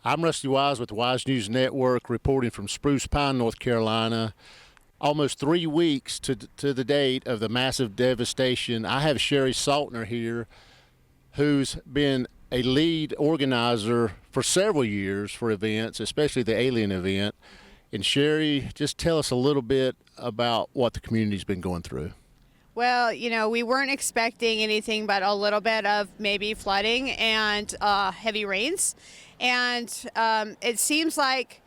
I'm Rusty Wise with the Wise News Network, reporting from Spruce Pine, North Carolina. Almost 3 weeks to the date of the massive devastation. I have Sherry Saltner here, who's been a lead organizer for several years for events, especially the Helene event. And Sherry, just tell us a little bit about what the community's been going through. Well, we weren't expecting anything but a little bit of maybe flooding and heavy rains. And it seems like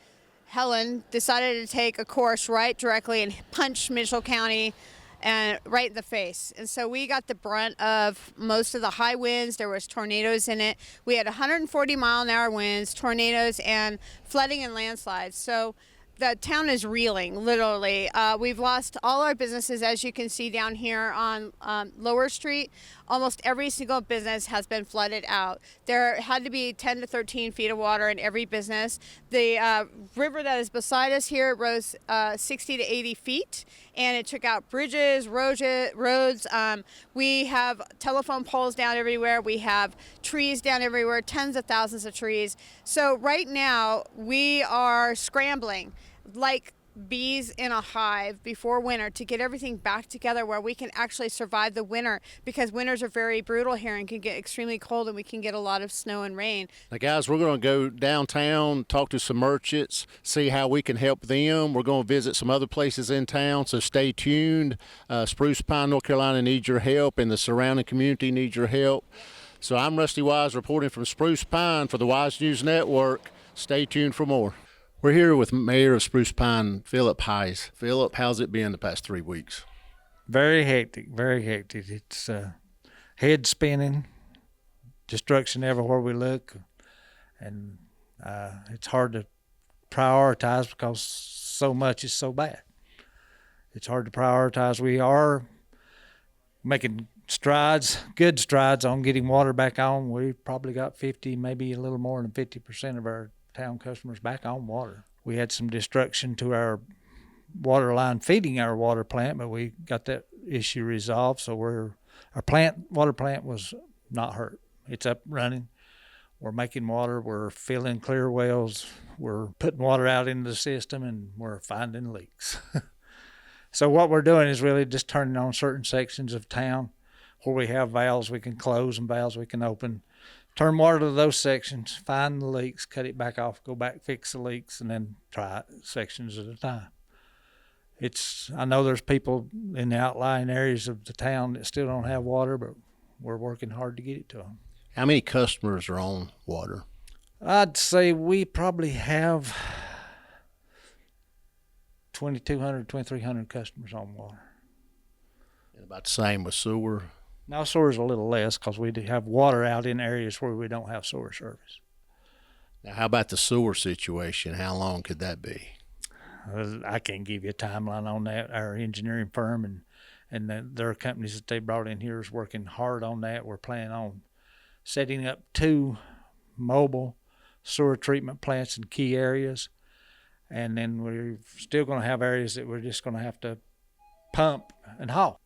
Helene decided to take a course right directly and punch Mitchell County and right in the face. And so we got the brunt of most of the high winds. There was tornadoes in it. We had 140-mile-an-hour winds, tornadoes, and flooding and landslides. So the town is reeling, literally. We've lost all our businesses, as you can see down here on Lower Street. Almost every single business has been flooded out. There had to be 10 to 13 feet of water in every business. The river that is beside us here rose 60 to 80 feet, and it took out bridges, roads. We have telephone poles down everywhere. We have trees down everywhere, tens of thousands of trees. So right now, we are scrambling like bees in a hive before winter to get everything back together where we can actually survive the winter, because winters are very brutal here and can get extremely cold, and we can get a lot of snow and rain. Now, guys, we're going to go downtown, talk to some merchants, see how we can help them. We're going to visit some other places in town, so stay tuned. Spruce Pine, North Carolina needs your help, and the surrounding community needs your help. So I'm Rusty Wise reporting from Spruce Pine for the Wise News Network. Stay tuned for more. We're here with Mayor of Spruce Pine, Philip Heiss. Philip, how's it been the past 3 weeks? Very hectic, very hectic. It's head spinning, destruction everywhere we look, and it's hard to prioritize because so much is so bad. It's hard to prioritize. We are making strides, good strides on getting water back on. We've probably got 50, maybe a little more than 50% of our town customers back on water. We had some destruction to our water line feeding our water plant, but we got that issue resolved. So our water plant was not hurt. It's up running. We're making water. We're filling clear wells. We're putting water out into the system, and we're finding leaks. So what we're doing is really just turning on certain sections of town where we have valves we can close and valves we can open. Turn water to those sections, find the leaks, cut it back off, go back, fix the leaks, and then try it sections at a time. I know there's people in the outlying areas of the town that still don't have water, but we're working hard to get it to them. How many customers are on water? I'd say we probably have 2,200, 2,300 customers on water. And about the same with sewer? Now, sewer's a little less because we do have water out in areas where we don't have sewer service. Now, how about the sewer situation? How long could that be? I can't give you a timeline on that. Our engineering firm and their companies that they brought in here is working hard on that. We're planning on setting up 2 mobile sewer treatment plants in key areas. And then we're still going to have areas that we're just going to have to pump and haul.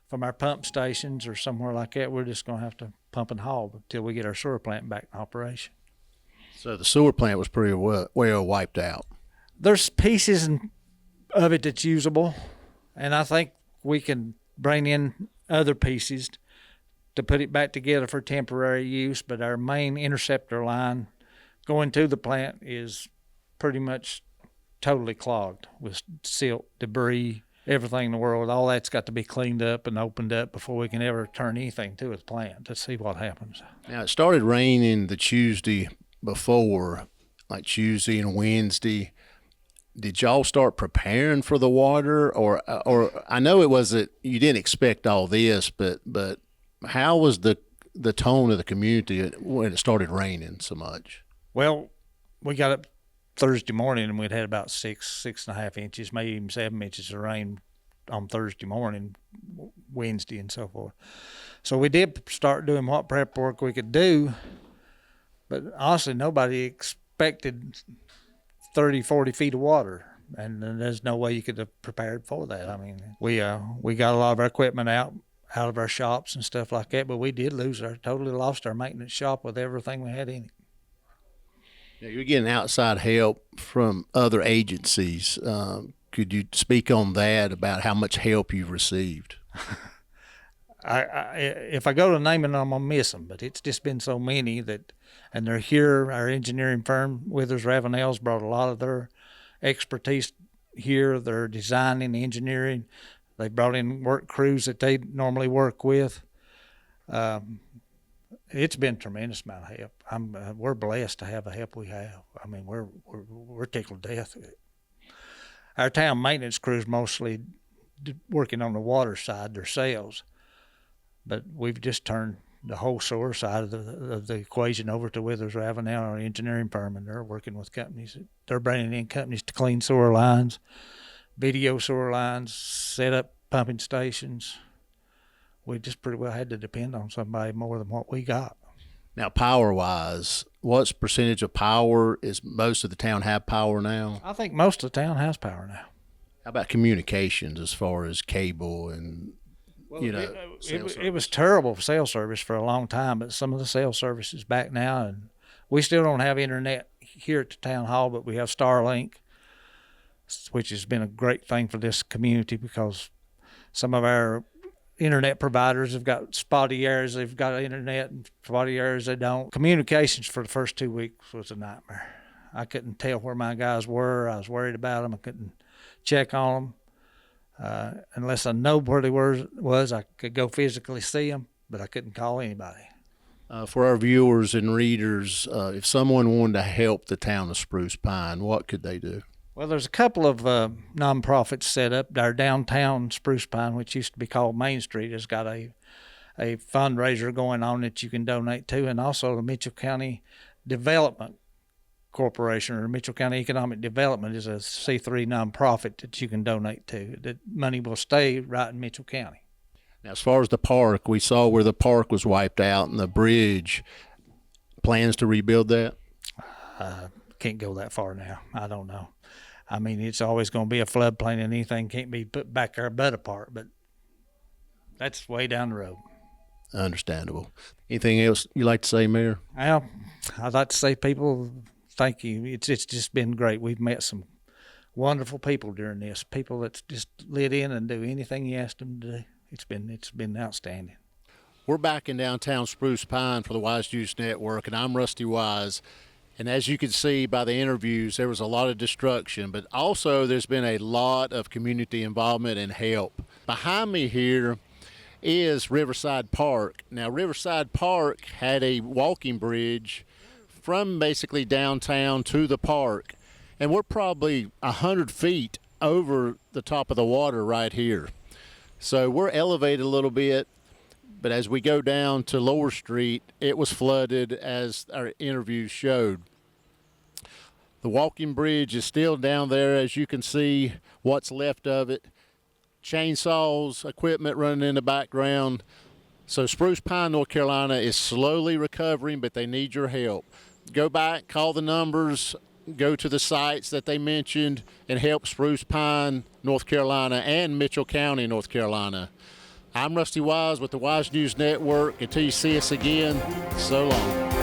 From our pump stations or somewhere like that, we're just going to have to pump and haul until we get our sewer plant back in operation. So the sewer plant was pretty well wiped out. There's pieces of it that's usable, and I think we can bring in other pieces to put it back together for temporary use, but our main interceptor line going to the plant is pretty much totally clogged with silt, debris, everything in the world. All that's got to be cleaned up and opened up before we can ever turn anything to the plant to see what happens. Now, it started raining the Tuesday before, like Tuesday and Wednesday. Did y'all start preparing for the water, or I know it wasn't, you didn't expect all this, but how was the tone of the community when it started raining so much? Well, we got up Thursday morning and we'd had about 6.5 inches, maybe even 7 inches of rain on Thursday morning, Wednesday, and so forth. So we did start doing what prep work we could do, but honestly, nobody expected 30, 40 feet of water, and there's no way you could have prepared for that. I mean, we got a lot of our equipment out of our shops and stuff like that, but we did totally lost our maintenance shop with everything we had in it. Now, you're getting outside help from other agencies. Could you speak on that about how much help you've received? If I go to naming them, I'll miss them. But it's just been so many that, and they're here. Our engineering firm, Withers Ravenel's, brought a lot of their expertise here. They're designing, engineering. They brought in work crews that they normally work with. It's been a tremendous amount of help. We're blessed to have the help we have. I mean, we're tickled to death. Our town maintenance crews mostly working on the water side themselves, but we've just turned the whole sewer side of the equation over to Withers Ravenel, our engineering firm, and they're working with companies. They're bringing in companies to clean sewer lines, video sewer lines, set up pumping stations. We just pretty well had to depend on somebody more than what we got. Now, power-wise, what's percentage of power? Is most of the town have power now? I think most of the town has power now. How about communications as far as cable and, It was terrible for cell service for a long time, but some of the cell service is back now, and we still don't have internet here at the town hall, but we have Starlink, which has been a great thing for this community because some of our internet providers have got spotty areas. They've got internet, and spotty areas they don't. Communications for the first 2 weeks was a nightmare. I couldn't tell where my guys were. I was worried about them. I couldn't check on them. Unless I know where they was, I could go physically see them, but I couldn't call anybody. For our viewers and readers, if someone wanted to help the town of Spruce Pine, what could they do? Well, there's a couple of nonprofits set up. Our downtown Spruce Pine, which used to be called Main Street, has got a fundraiser going on that you can donate to, and also the Mitchell County Development Corporation, or Mitchell County Economic Development, is a C3 nonprofit that you can donate to. The money will stay right in Mitchell County. Now, as far as the park, we saw where the park was wiped out and the bridge. Plans to rebuild that? Can't go that far now. I don't know. I mean, it's always going to be a floodplain, and anything can't be put back there but apart, but that's way down the road. Understandable. Anything else you'd like to say, Mayor? Well, I'd like to say, people, thank you. It's just been great. We've met some wonderful people during this, people that just lit in and do anything you ask them to do. It's been outstanding. We're back in downtown Spruce Pine for the Wise News Network, and I'm Rusty Wise. And as you can see by the interviews, there was a lot of destruction, but also there's been a lot of community involvement and help. Behind me here is Riverside Park. Now, Riverside Park had a walking bridge from basically downtown to the park, and we're probably 100 feet over the top of the water right here. So we're elevated a little bit, but as we go down to Lower Street, it was flooded, as our interviews showed. The walking bridge is still down there, as you can see what's left of it. Chainsaws, equipment running in the background. So Spruce Pine, North Carolina is slowly recovering, but they need your help. Go back, call the numbers, go to the sites that they mentioned, and help Spruce Pine, North Carolina, and Mitchell County, North Carolina. I'm Rusty Wise with the Wise News Network. Until you see us again, so long.